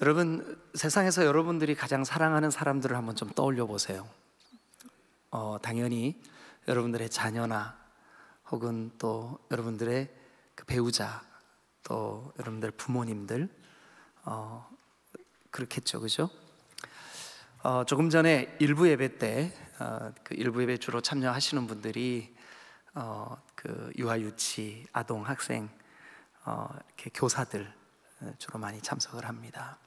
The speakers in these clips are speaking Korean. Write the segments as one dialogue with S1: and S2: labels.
S1: 여러분, 세상에서 여러분들이 가장 사랑하는 사람들을 한번 좀 떠올려 보세요. 당연히 여러분들의 자녀나 혹은 또 여러분들의 그 배우자, 또 여러분들 부모님들, 그렇겠죠, 그죠? 조금 전에 일부 예배 때, 그 일부 예배 주로 참여하시는 분들이 그 유아, 유치, 아동, 학생, 이렇게 교사들 주로 많이 참석을 합니다.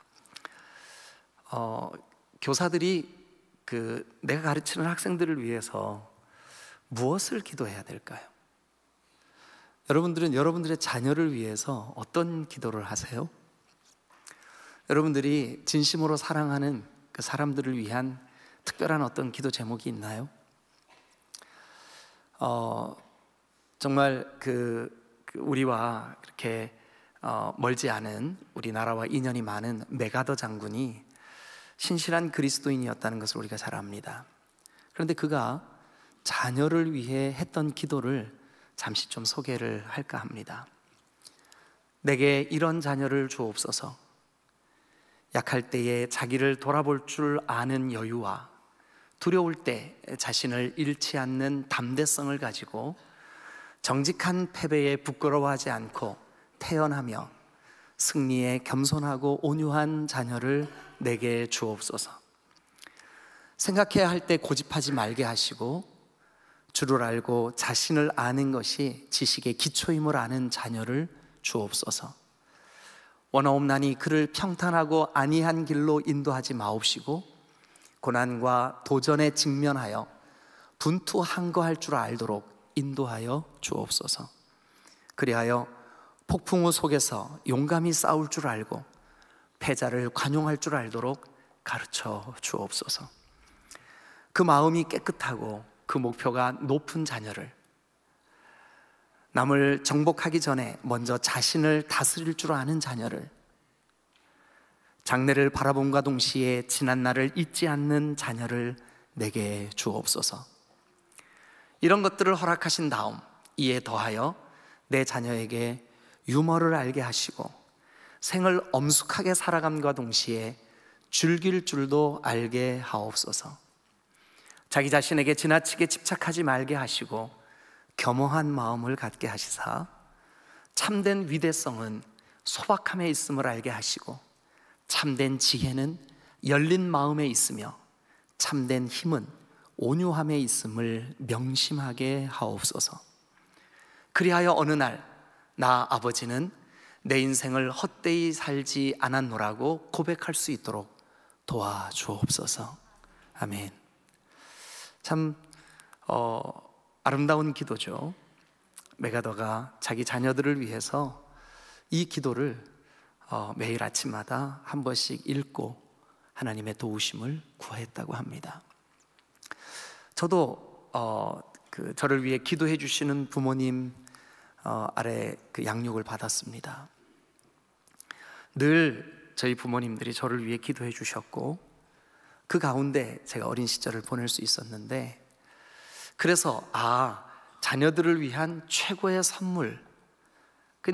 S1: 교사들이 내가 가르치는 학생들을 위해서 무엇을 기도해야 될까요? 여러분들은 여러분들의 자녀를 위해서 어떤 기도를 하세요? 여러분들이 진심으로 사랑하는 그 사람들을 위한 특별한 어떤 기도 제목이 있나요? 정말 우리와 그렇게 멀지 않은, 우리나라와 인연이 많은 메가더 장군이 신실한 그리스도인이었다는 것을 우리가 잘 압니다. 그런데 그가 자녀를 위해 했던 기도를 잠시 좀 소개를 할까 합니다. 내게 이런 자녀를 주옵소서. 약할 때에 자기를 돌아볼 줄 아는 여유와 두려울 때 자신을 잃지 않는 담대성을 가지고 정직한 패배에 부끄러워하지 않고 태연하며 승리에 겸손하고 온유한 자녀를 내게 주옵소서. 생각해야 할 때 고집하지 말게 하시고 주를 알고 자신을 아는 것이 지식의 기초임을 아는 자녀를 주옵소서. 원하옵나니 그를 평탄하고 안이한 길로 인도하지 마옵시고 고난과 도전에 직면하여 분투항거할 줄 알도록 인도하여 주옵소서. 그리하여 폭풍우 속에서 용감히 싸울 줄 알고 패자를 관용할 줄 알도록 가르쳐 주옵소서. 그 마음이 깨끗하고 그 목표가 높은 자녀를, 남을 정복하기 전에 먼저 자신을 다스릴 줄 아는 자녀를, 장래를 바라봄과 동시에 지난 날을 잊지 않는 자녀를 내게 주옵소서. 이런 것들을 허락하신 다음 이에 더하여 내 자녀에게 유머를 알게 하시고 생을 엄숙하게 살아감과 동시에 즐길 줄도 알게 하옵소서. 자기 자신에게 지나치게 집착하지 말게 하시고 겸허한 마음을 갖게 하시사 참된 위대성은 소박함에 있음을 알게 하시고 참된 지혜는 열린 마음에 있으며 참된 힘은 온유함에 있음을 명심하게 하옵소서. 그리하여 어느 날 나 아버지는 내 인생을 헛되이 살지 않았노라고 고백할 수 있도록 도와주옵소서. 아멘. 참 아름다운 기도죠. 메가더가 자기 자녀들을 위해서 이 기도를 매일 아침마다 한 번씩 읽고 하나님의 도우심을 구했다고 합니다. 저도 저를 위해 기도해 주시는 부모님 아래 그 양육을 받았습니다. 늘 저희 부모님들이 저를 위해 기도해 주셨고 그 가운데 제가 어린 시절을 보낼 수 있었는데, 그래서 자녀들을 위한 최고의 선물,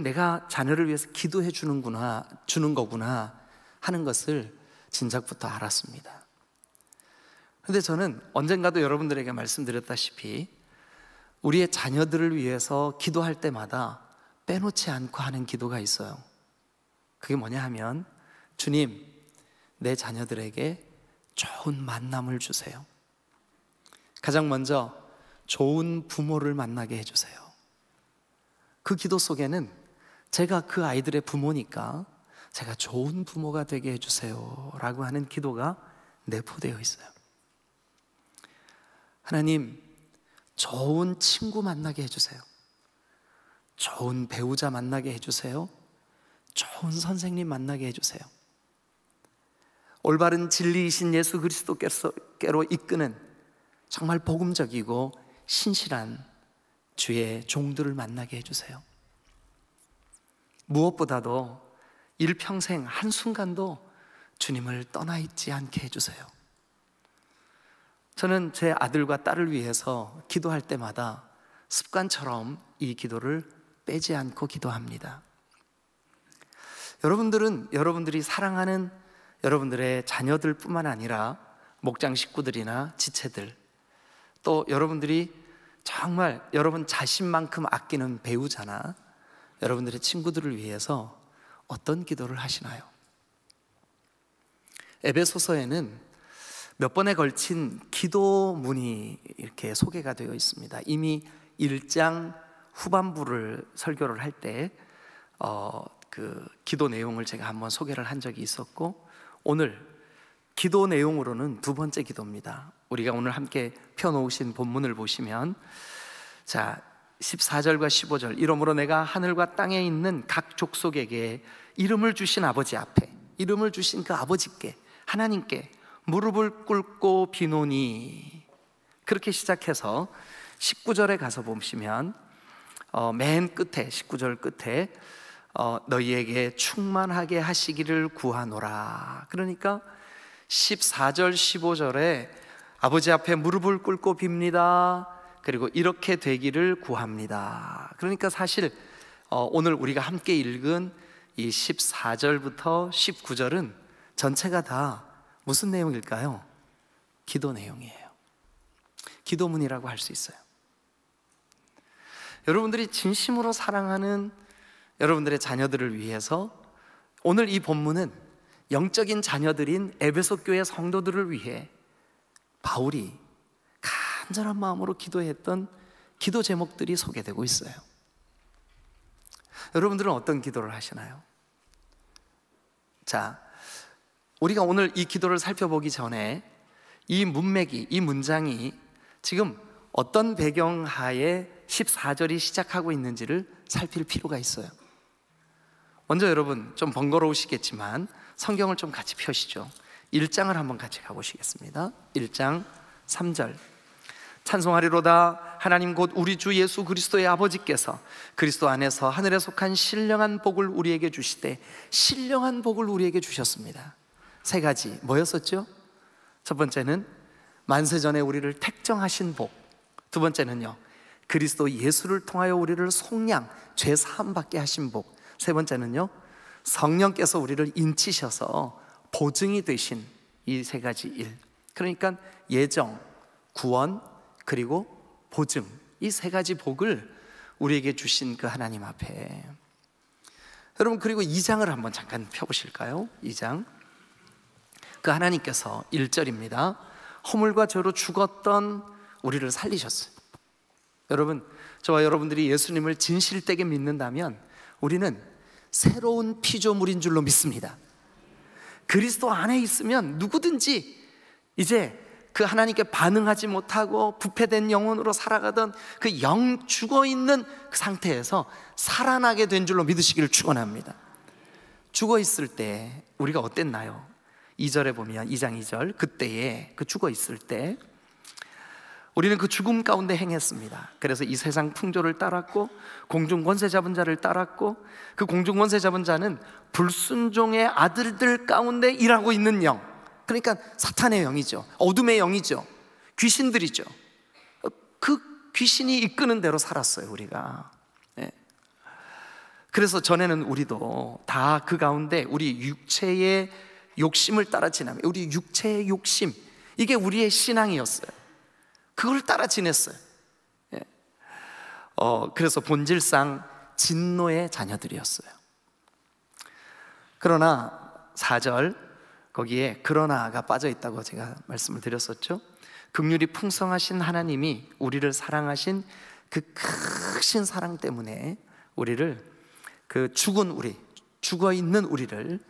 S1: 내가 자녀를 위해서 기도해 주는 거구나 하는 것을 진작부터 알았습니다. 그런데 저는 언젠가도 여러분들에게 말씀드렸다시피 우리의 자녀들을 위해서 기도할 때마다 빼놓지 않고 하는 기도가 있어요. 그게 뭐냐 하면, 주님, 내 자녀들에게 좋은 만남을 주세요. 가장 먼저 좋은 부모를 만나게 해주세요. 그 기도 속에는 제가 그 아이들의 부모니까 제가 좋은 부모가 되게 해주세요 라고 하는 기도가 내포되어 있어요. 하나님, 좋은 친구 만나게 해주세요. 좋은 배우자 만나게 해주세요. 좋은 선생님 만나게 해주세요. 올바른 진리이신 예수 그리스도께로 이끄는 정말 복음적이고 신실한 주의 종들을 만나게 해주세요. 무엇보다도 일평생 한순간도 주님을 떠나 있지 않게 해주세요. 저는 제 아들과 딸을 위해서 기도할 때마다 습관처럼 이 기도를 빼지 않고 기도합니다. 여러분들은 여러분들이 사랑하는 여러분들의 자녀들뿐만 아니라 목장 식구들이나 지체들, 또 여러분들이 정말 여러분 자신만큼 아끼는 배우자나 여러분들의 친구들을 위해서 어떤 기도를 하시나요? 에베소서에는 몇 번에 걸친 기도문이 이렇게 소개가 되어 있습니다. 이미 1장 후반부를 설교를 할 때 그 기도 내용을 제가 한번 소개를 한 적이 있었고, 오늘 기도 내용으로는 두 번째 기도입니다. 우리가 오늘 함께 펴놓으신 본문을 보시면, 자 14절과 15절, 이러므로 내가 하늘과 땅에 있는 각 족속에게 이름을 주신 아버지 앞에, 이름을 주신 그 아버지께, 하나님께 무릎을 꿇고 비노니, 그렇게 시작해서 19절에 가서 보시면 맨 끝에, 19절 끝에 너희에게 충만하게 하시기를 구하노라. 그러니까 14절 15절에 아버지 앞에 무릎을 꿇고 빕니다. 그리고 이렇게 되기를 구합니다. 그러니까 사실 오늘 우리가 함께 읽은 이 14절부터 19절은 전체가 다 무슨 내용일까요? 기도 내용이에요. 기도문이라고 할 수 있어요. 여러분들이 진심으로 사랑하는 여러분들의 자녀들을 위해서 오늘 이 본문은 영적인 자녀들인 에베소 교회 성도들을 위해 바울이 간절한 마음으로 기도했던 기도 제목들이 소개되고 있어요. 여러분들은 어떤 기도를 하시나요? 자, 우리가 오늘 이 기도를 살펴보기 전에 이 문맥이, 이 문장이 지금 어떤 배경하에 14절이 시작하고 있는지를 살필 필요가 있어요. 먼저 여러분, 좀 번거로우시겠지만 성경을 좀 같이 펴시죠. 1장을 한번 같이 가보시겠습니다. 1장 3절, 찬송하리로다 하나님 곧 우리 주 예수 그리스도의 아버지께서 그리스도 안에서 하늘에 속한 신령한 복을 우리에게 주시되, 신령한 복을 우리에게 주셨습니다. 세 가지 뭐였었죠? 첫 번째는 만세전에 우리를 택정하신 복, 두 번째는요 그리스도 예수를 통하여 우리를 속량, 죄 사함 받게 하신 복, 세 번째는요 성령께서 우리를 인치셔서 보증이 되신 이 세 가지 일. 그러니까 예정, 구원, 그리고 보증, 이 세 가지 복을 우리에게 주신 그 하나님 앞에, 여러분, 그리고 2장을 한번 잠깐 펴보실까요? 2장, 그 하나님께서 1절입니다. 허물과 죄로 죽었던 우리를 살리셨어요. 여러분, 저와 여러분들이 예수님을 진실되게 믿는다면 우리는 새로운 피조물인 줄로 믿습니다. 그리스도 안에 있으면 누구든지 이제 그 하나님께 반응하지 못하고 부패된 영혼으로 살아가던 그 영 죽어있는 그 상태에서 살아나게 된 줄로 믿으시기를 축원합니다. 죽어있을 때 우리가 어땠나요? 2절에 보면, 2장 2절, 그때에 그 죽어있을 때 우리는 그 죽음 가운데 행했습니다. 그래서 이 세상 풍조를 따랐고 공중 권세 잡은 자를 따랐고, 그 공중 권세 잡은 자는 불순종의 아들들 가운데 일하고 있는 영, 그러니까 사탄의 영이죠. 어둠의 영이죠. 귀신들이죠. 그 귀신이 이끄는 대로 살았어요, 우리가. 그래서 전에는 우리도 다 그 가운데 우리 육체의 욕심을 따라 지나며, 우리 육체의 욕심, 이게 우리의 신앙이었어요. 그걸 따라 지냈어요. 그래서 본질상 진노의 자녀들이었어요. 그러나 4절, 거기에 그러나가 빠져 있다고 제가 말씀을 드렸었죠. 긍휼이 풍성하신 하나님이 우리를 사랑하신 그 크신 사랑 때문에 우리를, 그 죽은 우리, 죽어있는 우리를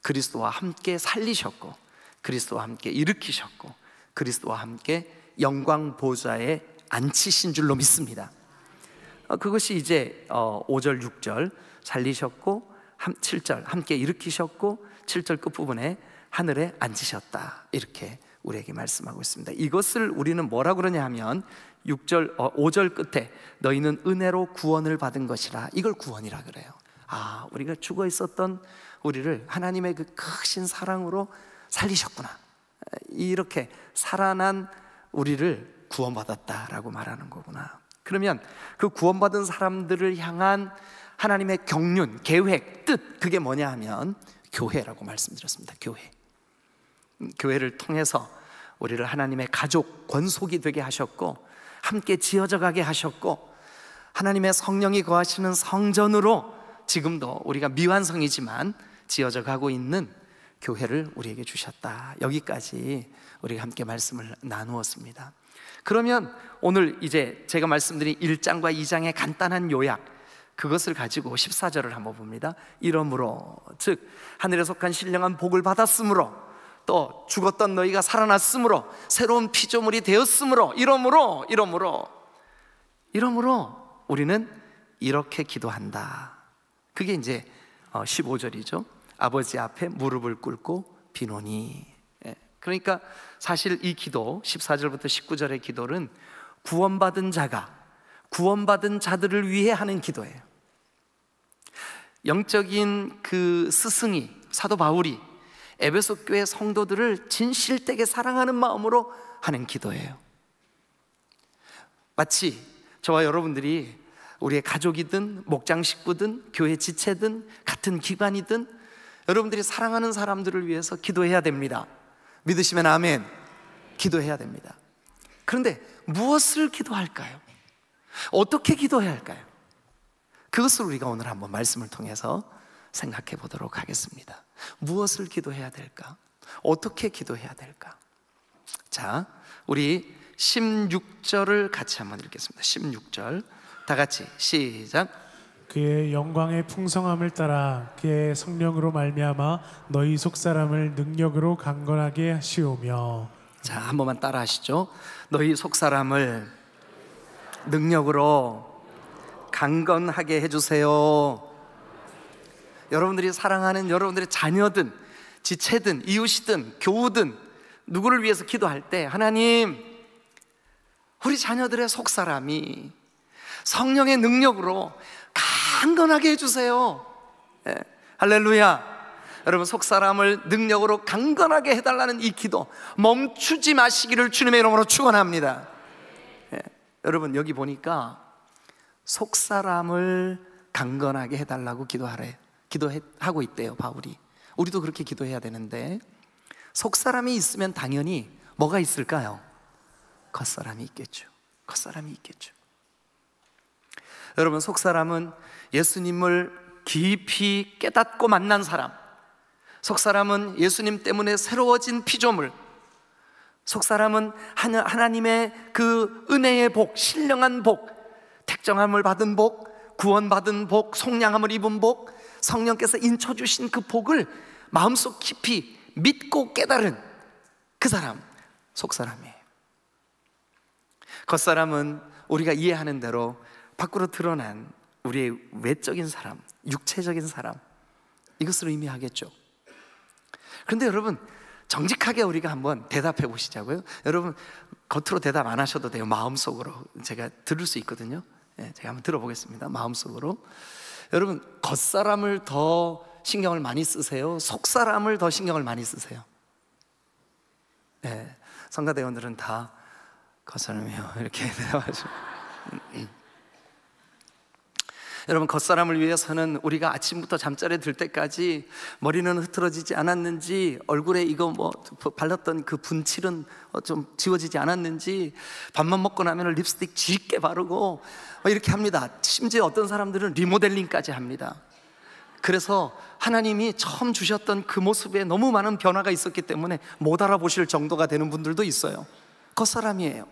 S1: 그리스도와 함께 살리셨고, 그리스도와 함께 일으키셨고, 그리스도와 함께 영광 보좌에 앉히신 줄로 믿습니다. 그것이 이제 5절 6절 살리셨고, 7절 함께 일으키셨고, 7절 끝부분에 하늘에 앉으셨다, 이렇게 우리에게 말씀하고 있습니다. 이것을 우리는 뭐라고 그러냐 하면 5절 끝에 너희는 은혜로 구원을 받은 것이라, 이걸 구원이라 그래요. 아, 우리가 죽어 있었던 우리를 하나님의 그 크신 사랑으로 살리셨구나, 이렇게 살아난 우리를 구원받았다라고 말하는 거구나. 그러면 그 구원받은 사람들을 향한 하나님의 경륜, 계획, 뜻, 그게 뭐냐 하면 교회라고 말씀드렸습니다. 교회. 교회를 통해서 우리를 하나님의 가족, 권속이 되게 하셨고 함께 지어져 가게 하셨고 하나님의 성령이 거하시는 성전으로 지금도 우리가 미완성이지만 지어져 가고 있는 교회를 우리에게 주셨다. 여기까지 우리가 함께 말씀을 나누었습니다. 그러면 오늘 이제 제가 말씀드린 1장과 2장의 간단한 요약, 그것을 가지고 14절을 한번 봅니다. 이러므로, 즉 하늘에 속한 신령한 복을 받았으므로, 또 죽었던 너희가 살아났으므로, 새로운 피조물이 되었으므로, 이러므로 우리는 이렇게 기도한다. 그게 이제 15절이죠. 아버지 앞에 무릎을 꿇고 비노니. 그러니까 사실 이 기도 14절부터 19절의 기도는 구원받은 자가 구원받은 자들을 위해 하는 기도예요. 영적인 그 스승이, 사도 바울이 에베소 교회 성도들을 진실되게 사랑하는 마음으로 하는 기도예요. 마치 저와 여러분들이 우리의 가족이든 목장 식구든 교회 지체든 같은 기관이든 여러분들이 사랑하는 사람들을 위해서 기도해야 됩니다. 믿으시면 아멘. 기도해야 됩니다. 그런데 무엇을 기도할까요? 어떻게 기도해야 할까요? 그것을 우리가 오늘 한번 말씀을 통해서 생각해 보도록 하겠습니다. 무엇을 기도해야 될까? 어떻게 기도해야 될까? 자, 우리 16절을 같이 한번 읽겠습니다. 16절 다 같이 시작.
S2: 그의 영광의 풍성함을 따라 그의 성령으로 말미암아 너희 속사람을 능력으로 강건하게 하시오며.
S1: 자, 한 번만 따라 하시죠. 너희 속사람을 능력으로 강건하게 해주세요. 여러분들이 사랑하는 여러분들의 자녀든 지체든 이웃이든 교우든 누구를 위해서 기도할 때, 하나님, 우리 자녀들의 속사람이 성령의 능력으로 강건하게 해주세요. 네. 할렐루야. 여러분, 속사람을 능력으로 강건하게 해달라는 이 기도 멈추지 마시기를 주님의 이름으로 축원합니다. 네. 여러분, 여기 보니까 속사람을 강건하게 해달라고 기도하고 있대요, 바울이. 우리도 그렇게 기도해야 되는데, 속사람이 있으면 당연히 뭐가 있을까요? 겉사람이 있겠죠. 겉사람이 있겠죠. 여러분, 속사람은 예수님을 깊이 깨닫고 만난 사람, 속사람은 예수님 때문에 새로워진 피조물, 속사람은 하나님의 그 은혜의 복, 신령한 복, 택정함을 받은 복, 구원받은 복, 속량함을 입은 복, 성령께서 인쳐주신 그 복을 마음속 깊이 믿고 깨달은 그 사람, 속사람이에요. 겉사람은 우리가 이해하는 대로 밖으로 드러난 우리의 외적인 사람, 육체적인 사람, 이것을 의미하겠죠. 그런데 여러분, 정직하게 우리가 한번 대답해 보시자고요. 여러분, 겉으로 대답 안 하셔도 돼요. 마음속으로 제가 들을 수 있거든요. 제가 한번 들어보겠습니다. 마음속으로. 여러분, 겉사람을 더 신경을 많이 쓰세요? 속사람을 더 신경을 많이 쓰세요? 네, 성가대원들은 다 겉사람이요, 이렇게 대답하죠. 여러분, 겉사람을 위해서는 우리가 아침부터 잠자리에 들 때까지 머리는 흐트러지지 않았는지, 얼굴에 이거 발랐던 그 분칠은 좀 지워지지 않았는지, 밥만 먹고 나면 립스틱 짙게 바르고 이렇게 합니다. 심지어 어떤 사람들은 리모델링까지 합니다. 그래서 하나님이 처음 주셨던 그 모습에 너무 많은 변화가 있었기 때문에 못 알아보실 정도가 되는 분들도 있어요. 겉사람이에요.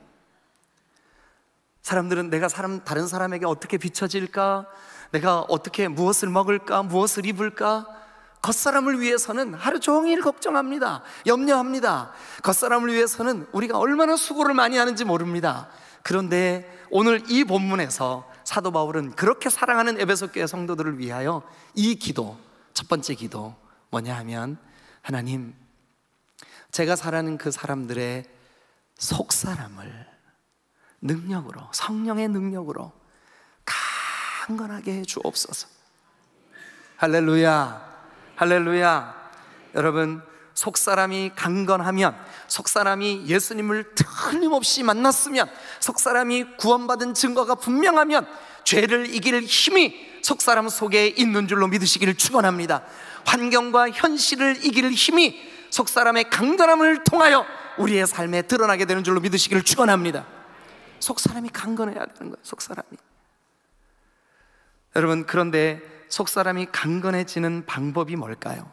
S1: 사람들은 내가 다른 사람에게 어떻게 비춰질까, 내가 어떻게 무엇을 먹을까, 무엇을 입을까, 겉사람을 위해서는 하루 종일 걱정합니다. 염려합니다. 겉사람을 위해서는 우리가 얼마나 수고를 많이 하는지 모릅니다. 그런데 오늘 이 본문에서 사도 바울은 그렇게 사랑하는 에베소 교회 성도들을 위하여 이 기도, 첫 번째 기도 뭐냐 하면, 하나님, 제가 사랑하는 그 사람들의 속사람을 능력으로, 성령의 능력으로 강건하게 해 주옵소서. 할렐루야, 할렐루야. 여러분, 속사람이 강건하면, 속사람이 예수님을 틀림없이 만났으면, 속사람이 구원받은 증거가 분명하면 죄를 이길 힘이 속사람 속에 있는 줄로 믿으시기를 축원합니다. 환경과 현실을 이길 힘이 속사람의 강건함을 통하여 우리의 삶에 드러나게 되는 줄로 믿으시기를 축원합니다. 속사람이 강건해야 되는 거예요. 속사람이. 여러분, 그런데 속사람이 강건해지는 방법이 뭘까요?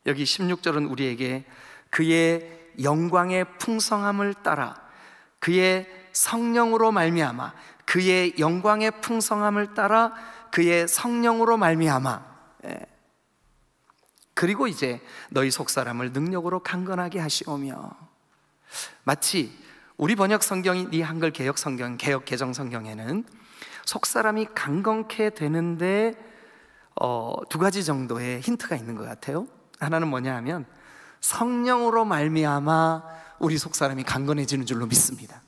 S1: 여기 16절은 우리에게 그의 영광의 풍성함을 따라, 그의 성령으로 말미암아, 그의 영광의 풍성함을 따라 그의 성령으로 말미암아, 그리고 이제 너희 속사람을 능력으로 강건하게 하시오며. 마치 우리 번역 성경인 이 한글 개역 성경, 개역 개정 성경에는 속사람이 강건케 되는데 두 가지 정도의 힌트가 있는 것 같아요. 하나는 뭐냐 하면 성령으로 말미암아 우리 속사람이 강건해지는 줄로 믿습니다.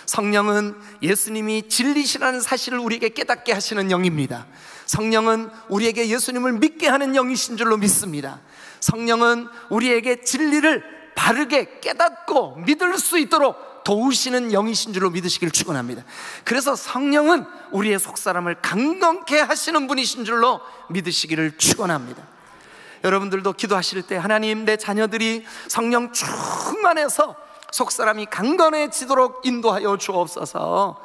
S1: 성령은 예수님이 진리시라는 사실을 우리에게 깨닫게 하시는 영입니다. 성령은 우리에게 예수님을 믿게 하는 영이신 줄로 믿습니다. 성령은 우리에게 진리를 바르게 깨닫고 믿을 수 있도록 도우시는 영이신 줄로 믿으시기를 축원합니다. 그래서 성령은 우리의 속사람을 강건케 하시는 분이신 줄로 믿으시기를 축원합니다. 여러분들도 기도하실 때 하나님, 내 자녀들이 성령 충만해서 속사람이 강건해지도록 인도하여 주옵소서,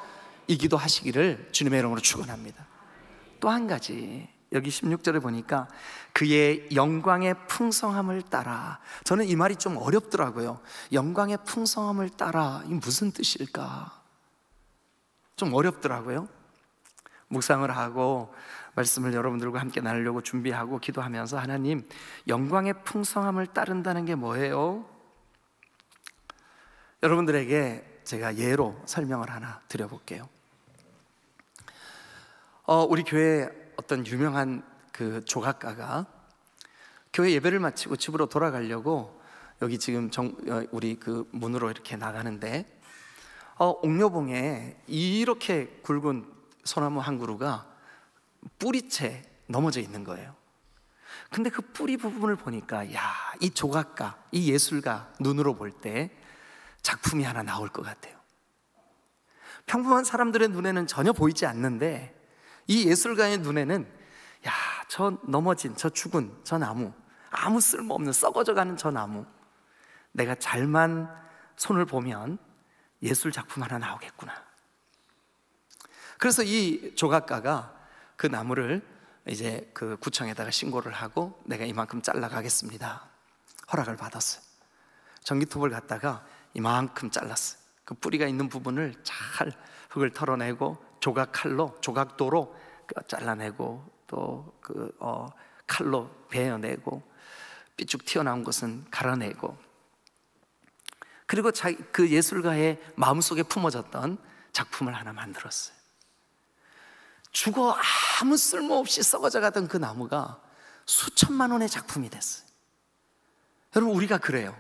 S1: 이 기도하시기를 주님의 이름으로 축원합니다. 또 한 가지, 여기 16절에 보니까 그의 영광의 풍성함을 따라. 저는 이 말이 좀 어렵더라고요. 영광의 풍성함을 따라, 이게 무슨 뜻일까? 좀 어렵더라고요. 묵상을 하고 말씀을 여러분들과 함께 나누려고 준비하고 기도하면서 하나님, 영광의 풍성함을 따른다는 게 뭐예요? 여러분들에게 제가 예로 설명을 하나 드려볼게요. 우리 교회 어떤 유명한 그 조각가가 교회 예배를 마치고 집으로 돌아가려고 여기 지금 우리 그 문으로 이렇게 나가는데 옥녀봉에 이렇게 굵은 소나무 한 그루가 뿌리채 넘어져 있는 거예요. 근데 그 뿌리 부분을 보니까, 야, 이 조각가, 이 예술가 눈으로 볼 때 작품이 하나 나올 것 같아요. 평범한 사람들의 눈에는 전혀 보이지 않는데 이 예술가의 눈에는, 야, 저 넘어진, 저 죽은 저 나무, 아무 쓸모없는 썩어져가는 저 나무, 내가 잘만 손을 보면 예술 작품 하나 나오겠구나. 그래서 이 조각가가 그 나무를 이제 그 구청에다가 신고를 하고 내가 이만큼 잘라가겠습니다 허락을 받았어요. 전기톱을 갖다가 이만큼 잘랐어요. 그 뿌리가 있는 부분을 잘 흙을 털어내고 조각칼로, 조각도로 잘라내고 또 칼로 베어내고 삐쭉 튀어나온 것은 갈아내고, 그리고 그 예술가의 마음속에 품어졌던 작품을 하나 만들었어요. 죽어 아무 쓸모없이 썩어져 가던 그 나무가 수천만 원의 작품이 됐어요. 여러분, 우리가 그래요.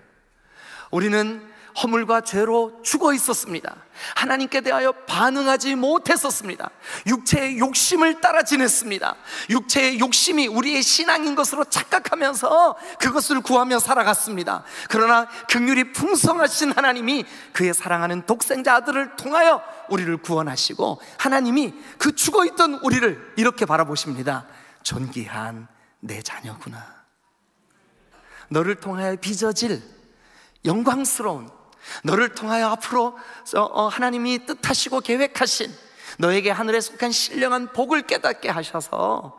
S1: 우리는 허물과 죄로 죽어 있었습니다. 하나님께 대하여 반응하지 못했었습니다. 육체의 욕심을 따라 지냈습니다. 육체의 욕심이 우리의 신앙인 것으로 착각하면서 그것을 구하며 살아갔습니다. 그러나 긍휼이 풍성하신 하나님이 그의 사랑하는 독생자 아들을 통하여 우리를 구원하시고, 하나님이 그 죽어있던 우리를 이렇게 바라보십니다. 존귀한 내 자녀구나. 너를 통하여 빚어질 영광스러운, 너를 통하여 앞으로 하나님이 뜻하시고 계획하신 너에게 하늘에 속한 신령한 복을 깨닫게 하셔서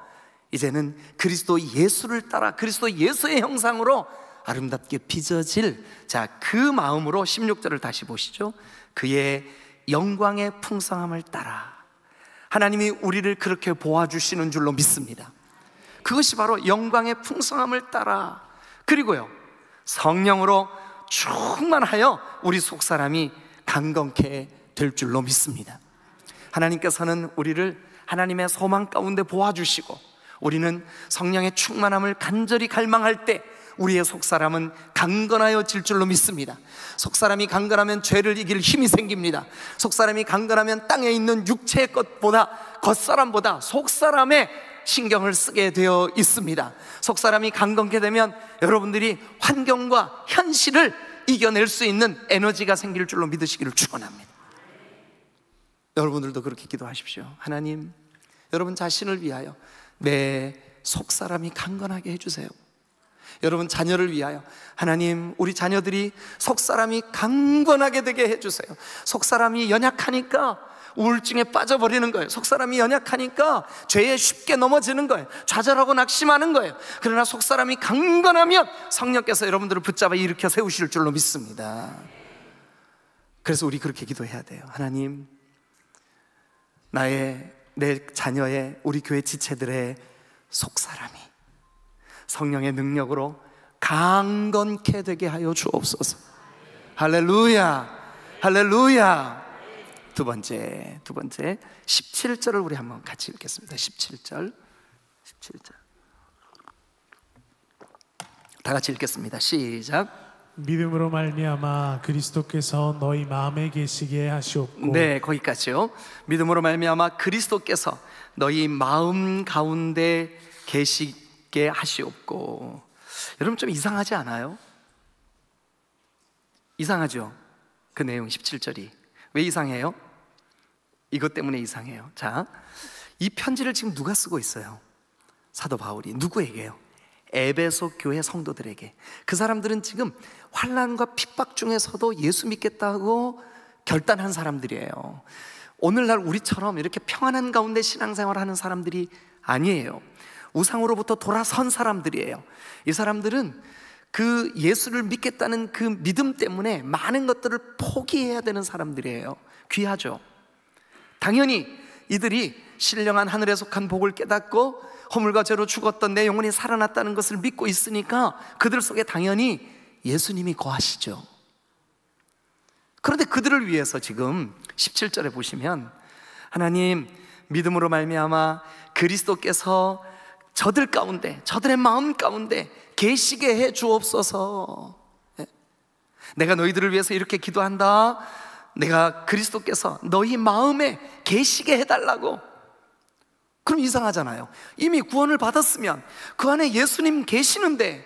S1: 이제는 그리스도 예수를 따라 그리스도 예수의 형상으로 아름답게 빚어질, 자, 그 마음으로 16절을 다시 보시죠. 그의 영광의 풍성함을 따라 하나님이 우리를 그렇게 보아주시는 줄로 믿습니다. 그것이 바로 영광의 풍성함을 따라, 그리고요 성령으로 충만하여 우리 속사람이 강건케 될 줄로 믿습니다. 하나님께서는 우리를 하나님의 소망 가운데 보아주시고, 우리는 성령의 충만함을 간절히 갈망할 때 우리의 속사람은 강건하여질 줄로 믿습니다. 속사람이 강건하면 죄를 이길 힘이 생깁니다. 속사람이 강건하면 땅에 있는 육체의 것보다, 겉사람보다 속사람의 신경을 쓰게 되어 있습니다. 속사람이 강건케 되면 여러분들이 환경과 현실을 이겨낼 수 있는 에너지가 생길 줄로 믿으시기를 축원합니다. 여러분들도 그렇게 기도하십시오. 하나님, 여러분 자신을 위하여 내 속사람이 강건하게 해주세요. 여러분, 자녀를 위하여 하나님, 우리 자녀들이 속사람이 강건하게 되게 해주세요. 속사람이 연약하니까 우울증에 빠져버리는 거예요. 속사람이 연약하니까 죄에 쉽게 넘어지는 거예요. 좌절하고 낙심하는 거예요. 그러나 속사람이 강건하면 성령께서 여러분들을 붙잡아 일으켜 세우실 줄로 믿습니다. 그래서 우리 그렇게 기도해야 돼요. 하나님, 내 자녀의, 우리 교회 지체들의 속사람이 성령의 능력으로 강건케 되게 하여 주옵소서. 할렐루야, 할렐루야. 두 번째 17절을 우리 한번 같이 읽겠습니다. 17절 다 같이 읽겠습니다. 시작.
S2: 믿음으로 말미암아 그리스도께서 너희 마음에 계시게 하시옵고.
S1: 네, 거기까지요. 믿음으로 말미암아 그리스도께서 너희 마음 가운데 계시게 하시옵고. 여러분, 좀 이상하지 않아요? 이상하죠? 그 내용 17절이 왜 이상해요? 이것 때문에 이상해요. 자, 이 편지를 지금 누가 쓰고 있어요? 사도 바울이. 누구에게요? 에베소 교회 성도들에게. 그 사람들은 지금 환난과 핍박 중에서도 예수 믿겠다고 결단한 사람들이에요. 오늘날 우리처럼 이렇게 평안한 가운데 신앙생활을 하는 사람들이 아니에요. 우상으로부터 돌아선 사람들이에요. 이 사람들은 그 예수를 믿겠다는 그 믿음 때문에 많은 것들을 포기해야 되는 사람들이에요. 귀하죠. 당연히 이들이 신령한 하늘에 속한 복을 깨닫고 허물과 죄로 죽었던 내 영혼이 살아났다는 것을 믿고 있으니까 그들 속에 당연히 예수님이 거하시죠. 그런데 그들을 위해서 지금 17절에 보시면 하나님, 믿음으로 말미암아 그리스도께서 저들 가운데, 저들의 마음 가운데 계시게 해 주옵소서. 내가 너희들을 위해서 이렇게 기도한다. 내가 그리스도께서 너희 마음에 계시게 해달라고. 그럼 이상하잖아요. 이미 구원을 받았으면 그 안에 예수님 계시는데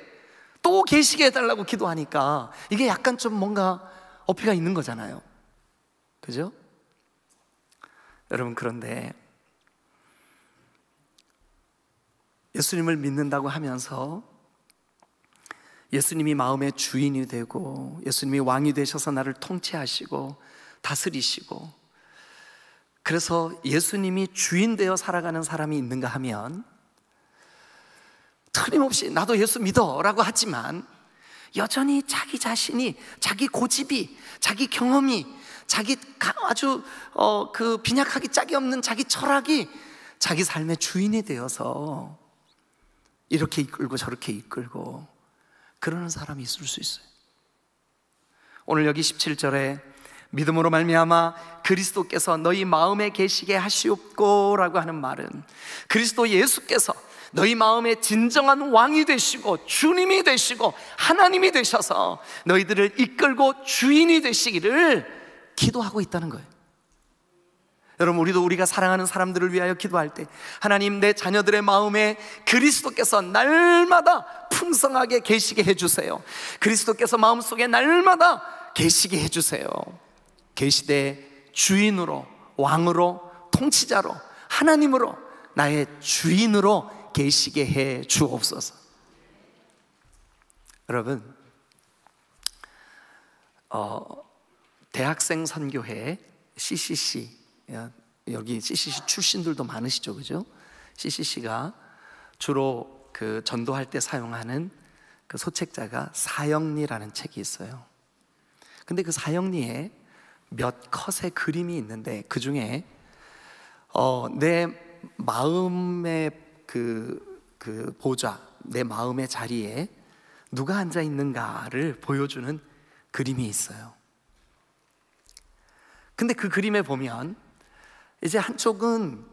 S1: 또 계시게 해달라고 기도하니까 이게 약간 좀 뭔가 어폐가 있는 거잖아요. 그죠? 여러분, 그런데 예수님을 믿는다고 하면서 예수님이 마음의 주인이 되고 예수님이 왕이 되셔서 나를 통치하시고 다스리시고, 그래서 예수님이 주인 되어 살아가는 사람이 있는가 하면 틀림없이 나도 예수 믿어 라고 하지만 여전히 자기 자신이, 자기 고집이, 자기 경험이, 자기 아주 그 빈약하기 짝이 없는 자기 철학이 자기 삶의 주인이 되어서 이렇게 이끌고 저렇게 이끌고 그러는 사람이 있을 수 있어요. 오늘 여기 17절에 믿음으로 말미암아 그리스도께서 너희 마음에 계시게 하시옵고 라고 하는 말은 그리스도 예수께서 너희 마음의 진정한 왕이 되시고 주님이 되시고 하나님이 되셔서 너희들을 이끌고 주인이 되시기를 기도하고 있다는 거예요. 여러분, 우리가 사랑하는 사람들을 위하여 기도할 때 하나님, 내 자녀들의 마음에 그리스도께서 날마다 풍성하게 계시게 해주세요. 그리스도께서 마음속에 날마다 계시게 해주세요. 계시되 주인으로, 왕으로, 통치자로, 하나님으로, 나의 주인으로 계시게 해 주옵소서. 여러분, 대학생 선교회 CCC, 여기 CCC 출신들도 많으시죠, 그죠? CCC가 주로 그 전도할 때 사용하는 그 소책자가 사형리라는 책이 있어요. 근데 그 사형리에 몇 컷의 그림이 있는데 그 중에 내 마음의 그 보좌, 내 마음의 자리에 누가 앉아 있는가를 보여주는 그림이 있어요. 근데 그 그림에 보면 이제 한쪽은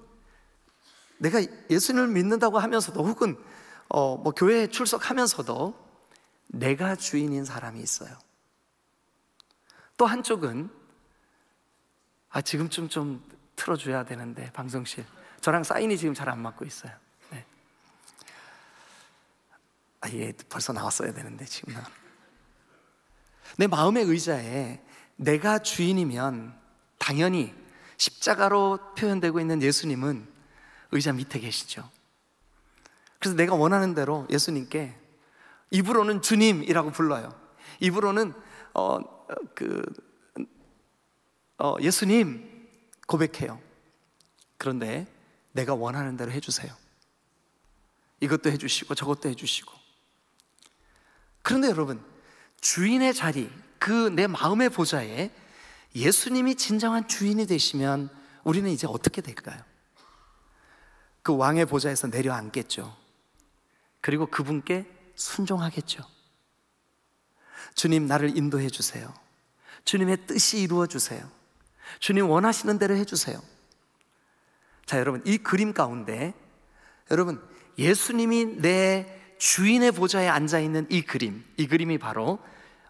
S1: 내가 예수님을 믿는다고 하면서도 혹은 뭐 교회에 출석하면서도 내가 주인인 사람이 있어요. 또 한쪽은 지금쯤 좀 틀어줘야 되는데 방송실 저랑 사인이 지금 잘 안 맞고 있어요. 네. 예, 벌써 나왔어야 되는데 지금 내 마음의 의자에 내가 주인이면 당연히 십자가로 표현되고 있는 예수님은 의자 밑에 계시죠. 그래서 내가 원하는 대로 예수님께 입으로는 주님이라고 불러요. 입으로는 예수님 고백해요. 그런데 내가 원하는 대로 해주세요. 이것도 해주시고 저것도 해주시고. 그런데 여러분, 주인의 자리, 그 내 마음의 보좌에 예수님이 진정한 주인이 되시면 우리는 이제 어떻게 될까요? 그 왕의 보좌에서 내려앉겠죠. 그리고 그분께 순종하겠죠. 주님, 나를 인도해 주세요. 주님의 뜻이 이루어 주세요. 주님 원하시는 대로 해주세요. 자, 여러분, 이 그림 가운데 여러분, 예수님이 내 주인의 보좌에 앉아있는 이 그림이 바로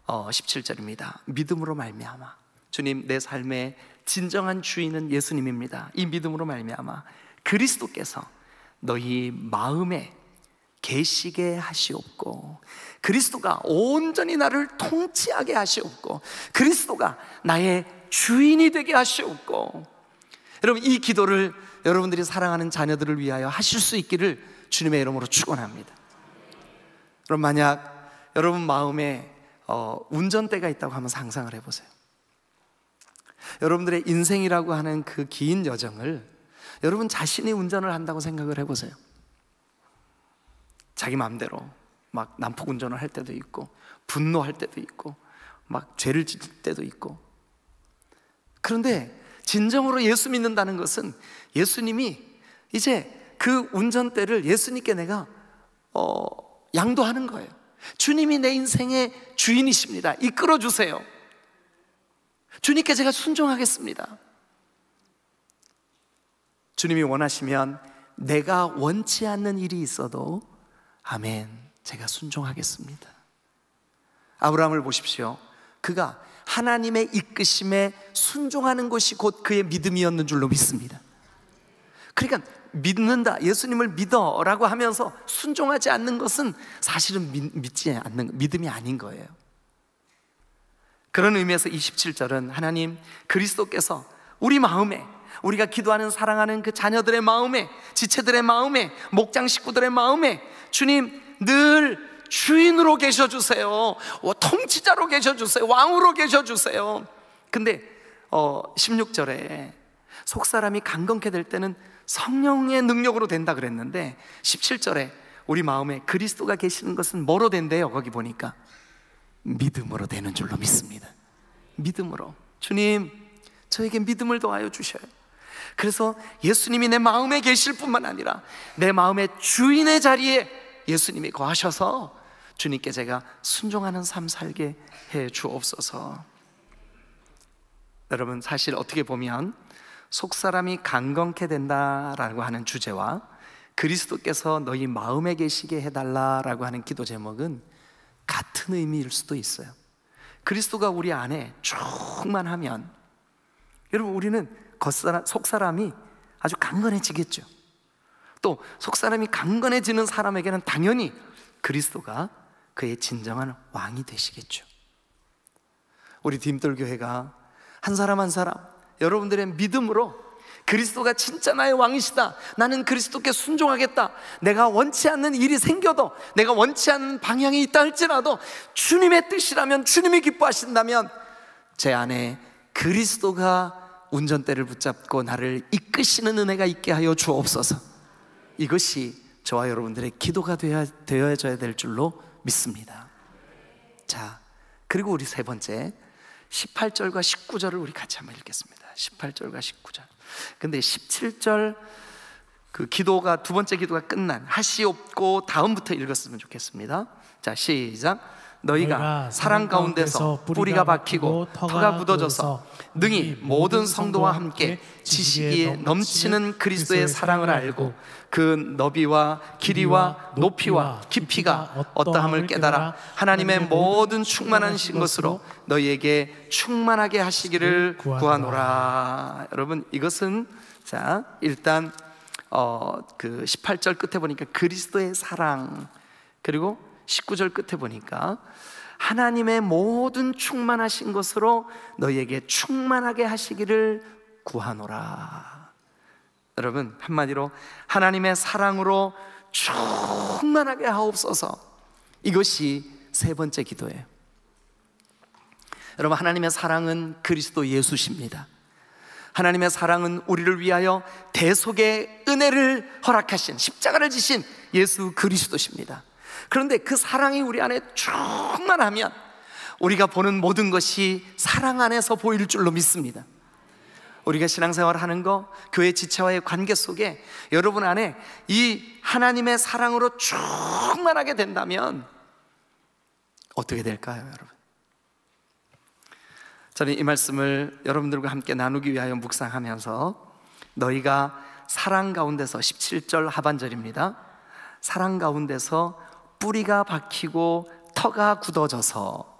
S1: 17절입니다. 믿음으로 말미암아. 주님, 내 삶의 진정한 주인은 예수님입니다. 이 믿음으로 말미암아 그리스도께서 너희 마음에 계시게 하시옵고, 그리스도가 온전히 나를 통치하게 하시옵고, 그리스도가 나의 주인이 되게 하시옵고. 여러분, 이 기도를 여러분들이 사랑하는 자녀들을 위하여 하실 수 있기를 주님의 이름으로 축원합니다. 그럼 만약 여러분 마음에 운전대가 있다고 한번 상상을 해보세요. 여러분들의 인생이라고 하는 그 긴 여정을 여러분 자신이 운전을 한다고 생각을 해보세요. 자기 마음대로 막 난폭 운전을 할 때도 있고, 분노할 때도 있고, 막 죄를 짓을 때도 있고. 그런데 진정으로 예수 믿는다는 것은 예수님이 이제 그 운전대를 예수님께 내가 양도하는 거예요. 주님이 내 인생의 주인이십니다. 이끌어 주세요. 주님께 제가 순종하겠습니다. 주님이 원하시면 내가 원치 않는 일이 있어도 아멘, 제가 순종하겠습니다. 아브라함을 보십시오. 그가 하나님의 이끄심에 순종하는 것이 곧 그의 믿음이었는 줄로 믿습니다. 그러니까 믿는다, 예수님을 믿어라고 하면서 순종하지 않는 것은 사실은 믿지 않는, 믿음이 아닌 거예요. 그런 의미에서 27절은 하나님, 그리스도께서 우리 마음에, 우리가 기도하는 사랑하는 그 자녀들의 마음에, 지체들의 마음에, 목장 식구들의 마음에 주님 늘 주인으로 계셔주세요. 통치자로 계셔주세요. 왕으로 계셔주세요. 근데 16절에 속사람이 강건케 될 때는 성령의 능력으로 된다 그랬는데 17절에 우리 마음에 그리스도가 계시는 것은 뭐로 된대요? 거기 보니까 믿음으로 되는 줄로 믿습니다. 믿음으로. 주님, 저에게 믿음을 더하여 주셔요. 그래서 예수님이 내 마음에 계실 뿐만 아니라 내 마음의 주인의 자리에 예수님이 거하셔서 주님께 제가 순종하는 삶 살게 해 주옵소서. 여러분, 사실 어떻게 보면 속사람이 강건케 된다라고 하는 주제와 그리스도께서 너희 마음에 계시게 해달라라고 하는 기도 제목은 같은 의미일 수도 있어요. 그리스도가 우리 안에 충만하면 여러분, 우리는 속사람이 아주 강건해지겠죠. 또 속사람이 강건해지는 사람에게는 당연히 그리스도가 그의 진정한 왕이 되시겠죠. 우리 디딤돌교회가 한 사람 한 사람 여러분들의 믿음으로 그리스도가 진짜 나의 왕이시다, 나는 그리스도께 순종하겠다, 내가 원치 않는 일이 생겨도, 내가 원치 않는 방향이 있다 할지라도 주님의 뜻이라면, 주님이 기뻐하신다면 제 안에 그리스도가 운전대를 붙잡고 나를 이끄시는 은혜가 있게 하여 주옵소서. 이것이 저와 여러분들의 기도가 되어져야 될 줄로 믿습니다. 자, 그리고 우리 세 번째 18절과 19절을 우리 같이 한번 읽겠습니다. 18절과 19절. 근데 17절 그 기도가, 두 번째 기도가 끝난 하시옵고 다음부터 읽었으면 좋겠습니다. 자, 시작. 너희가 사랑 가운데서 뿌리가 박히고 터가 굳어져서 능히 모든 성도와 함께 지식이 넘치는 그리스도의 사랑을 알고 그 너비와 길이와 높이와 깊이가 어떠함을 깨달아 하나님의 모든 충만하신 것으로 너희에게 충만하게 하시기를 구하노라. 여러분, 이것은 자, 일단 그 18절 끝에 보니까 그리스도의 사랑, 그리고 19절 끝에 보니까 하나님의 모든 충만하신 것으로 너희에게 충만하게 하시기를 구하노라. 여러분, 한마디로 하나님의 사랑으로 충만하게 하옵소서. 이것이 세 번째 기도예요. 여러분, 하나님의 사랑은 그리스도 예수십니다. 하나님의 사랑은 우리를 위하여 대속의 은혜를 허락하신, 십자가를 지신 예수 그리스도십니다. 그런데 그 사랑이 우리 안에 충만하면 우리가 보는 모든 것이 사랑 안에서 보일 줄로 믿습니다. 우리가 신앙생활을 하는 거, 교회 지체와의 관계 속에 여러분 안에 이 하나님의 사랑으로 충만하게 된다면 어떻게 될까요, 여러분? 저는 이 말씀을 여러분들과 함께 나누기 위하여 묵상하면서, 너희가 사랑 가운데서, 17절 하반절입니다, 사랑 가운데서 뿌리가 박히고 터가 굳어져서,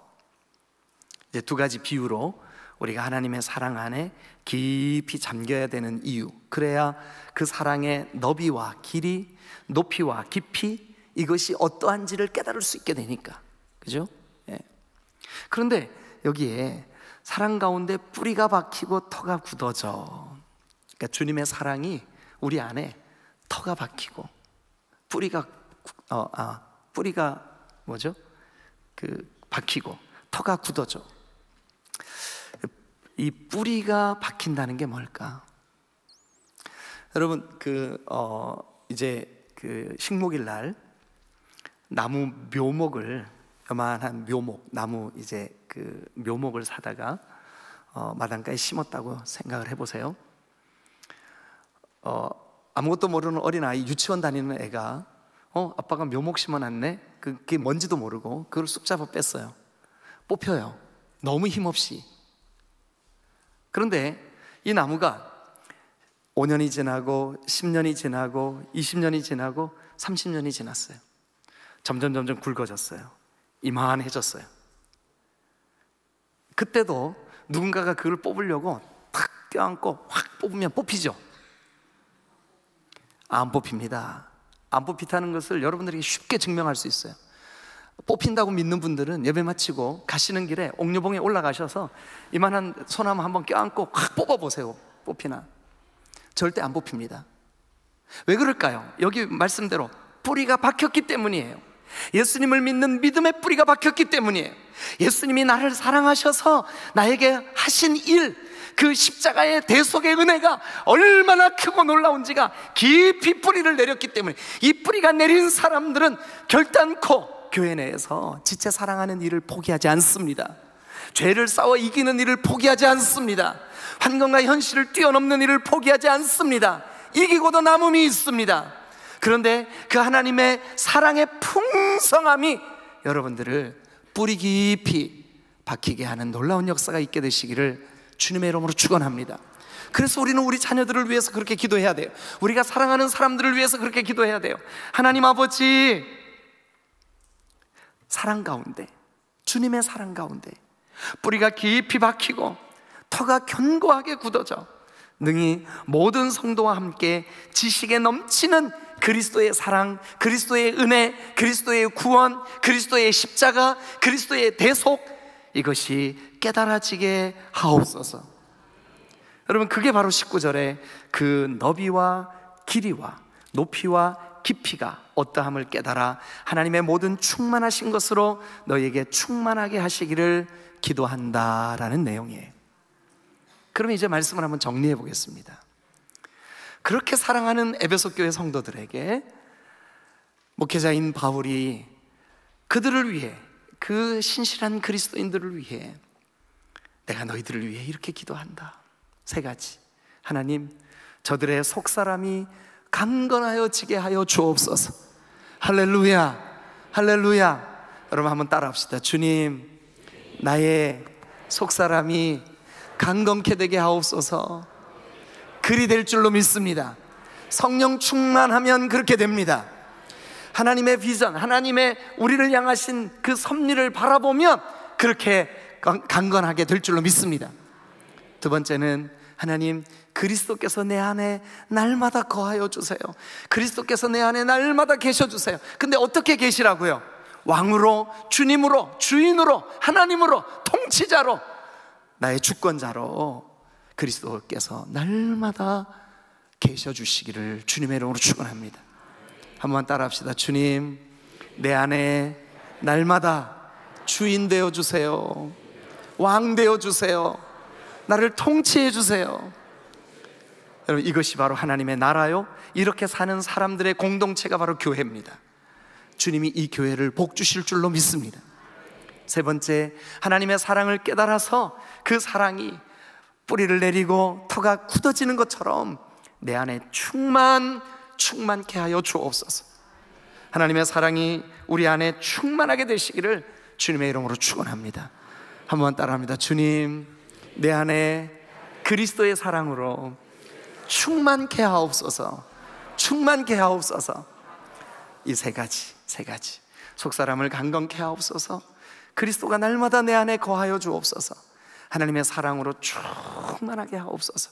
S1: 이제 두 가지 비유로 우리가 하나님의 사랑 안에 깊이 잠겨야 되는 이유, 그래야 그 사랑의 너비와 길이, 높이와 깊이, 이것이 어떠한지를 깨달을 수 있게 되니까, 그죠? 예. 그런데 여기에 사랑 가운데 뿌리가 박히고 터가 굳어져, 그러니까 주님의 사랑이 우리 안에 터가 박히고 뿌리가 뭐죠? 박히고 터가 굳어져. 이 뿌리가 박힌다는 게 뭘까? 여러분, 이제 식목일 날 나무 묘목을, 요만한 묘목, 나무 이제 묘목을 사다가 마당가에 심었다고 생각을 해보세요. 아무것도 모르는 어린아이, 유치원 다니는 애가 아빠가 묘목 심어놨네? 그게 뭔지도 모르고 그걸 쑥 잡아 뺐어요. 뽑혀요, 너무 힘없이. 그런데 이 나무가 5년이 지나고 10년이 지나고 20년이 지나고 30년이 지났어요. 점점 굵어졌어요. 이만해졌어요. 그때도 누군가가 그걸 뽑으려고 탁 껴안고 확 뽑으면 뽑히죠? 안 뽑힙니다. 안 뽑히다는 것을 여러분들에게 쉽게 증명할 수 있어요. 뽑힌다고 믿는 분들은 예배 마치고 가시는 길에 옥류봉에 올라가셔서 이만한 소나무 한번 껴안고 확 뽑아보세요. 뽑히나? 절대 안 뽑힙니다. 왜 그럴까요? 여기 말씀대로 뿌리가 박혔기 때문이에요. 예수님을 믿는 믿음의 뿌리가 박혔기 때문이에요. 예수님이 나를 사랑하셔서 나에게 하신 일, 그 십자가의 대속의 은혜가 얼마나 크고 놀라운지가 깊이 뿌리를 내렸기 때문에, 이 뿌리가 내린 사람들은 결단코 교회 내에서 지체 사랑하는 일을 포기하지 않습니다. 죄를 싸워 이기는 일을 포기하지 않습니다. 환경과 현실을 뛰어넘는 일을 포기하지 않습니다. 이기고도 남음이 있습니다. 그런데 그 하나님의 사랑의 풍성함이 여러분들을 뿌리 깊이 박히게 하는 놀라운 역사가 있게 되시기를 주님의 이름으로 축원합니다. 그래서 우리는 우리 자녀들을 위해서 그렇게 기도해야 돼요. 우리가 사랑하는 사람들을 위해서 그렇게 기도해야 돼요. 하나님 아버지, 사랑 가운데, 주님의 사랑 가운데 뿌리가 깊이 박히고 터가 견고하게 굳어져 능히 모든 성도와 함께 지식에 넘치는 그리스도의 사랑, 그리스도의 은혜, 그리스도의 구원, 그리스도의 십자가, 그리스도의 대속, 이것이 깨달아지게 하옵소서. 여러분, 그게 바로 19절에 그 너비와 길이와 높이와 깊이가 어떠함을 깨달아 하나님의 모든 충만하신 것으로 너희에게 충만하게 하시기를 기도한다라는 내용이에요. 그러면 이제 말씀을 한번 정리해 보겠습니다. 그렇게 사랑하는 에베소 교회 성도들에게 목회자인 바울이 그들을 위해, 그 신실한 그리스도인들을 위해, 내가 너희들을 위해 이렇게 기도한다. 세 가지. 하나님, 저들의 속사람이 강건하여지게 하여 주옵소서. 할렐루야, 할렐루야. 여러분 한번 따라합시다. 주님, 나의 속사람이 강건케 되게 하옵소서. 그리 될 줄로 믿습니다. 성령 충만하면 그렇게 됩니다. 하나님의 비전, 하나님의 우리를 향하신 그 섭리를 바라보면 그렇게 강건하게 될 줄로 믿습니다. 두 번째는, 하나님, 그리스도께서 내 안에 날마다 거하여 주세요. 그리스도께서 내 안에 날마다 계셔 주세요. 근데 어떻게 계시라고요? 왕으로, 주님으로, 주인으로, 하나님으로, 통치자로, 나의 주권자로 그리스도께서 날마다 계셔 주시기를 주님의 이름으로 축원합니다. 한 번만 따라합시다. 주님, 내 안에 날마다 주인 되어 주세요. 왕 되어 주세요. 나를 통치해 주세요. 여러분, 이것이 바로 하나님의 나라요, 이렇게 사는 사람들의 공동체가 바로 교회입니다. 주님이 이 교회를 복 주실 줄로 믿습니다. 세 번째, 하나님의 사랑을 깨달아서 그 사랑이 뿌리를 내리고 터가 굳어지는 것처럼 내 안에 충만케 하여 주옵소서. 하나님의 사랑이 우리 안에 충만하게 되시기를 주님의 이름으로 축원합니다. 한번 따라합니다. 주님, 내 안에 그리스도의 사랑으로 충만케 하옵소서. 충만케 하옵소서. 이 세 가지 속사람을 강건케 하옵소서. 그리스도가 날마다 내 안에 거하여 주옵소서. 하나님의 사랑으로 충만하게 하옵소서.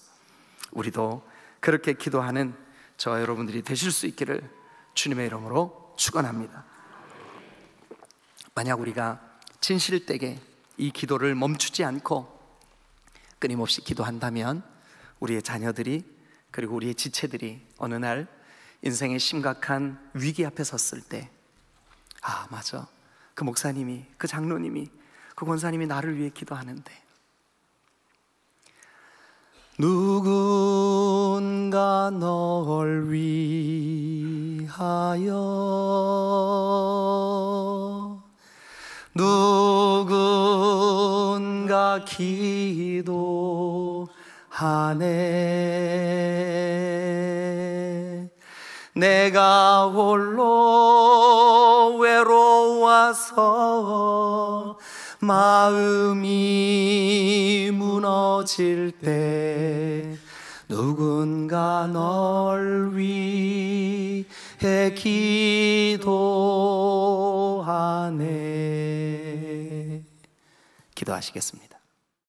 S1: 우리도 그렇게 기도하는 저와 여러분들이 되실 수 있기를 주님의 이름으로 축원합니다. 만약 우리가 진실되게 이 기도를 멈추지 않고 끊임없이 기도한다면 우리의 자녀들이, 그리고 우리의 지체들이 어느 날 인생의 심각한 위기 앞에 섰을 때, 아, 맞아, 그 목사님이, 그 장로님이, 그 권사님이 나를 위해 기도하는데, 누군가 널 위하여, 누군가 기도하네. 내가 홀로 외로워서 마음이 무너질 때 누군가 널 위해 기도하네. 기도하시겠습니다.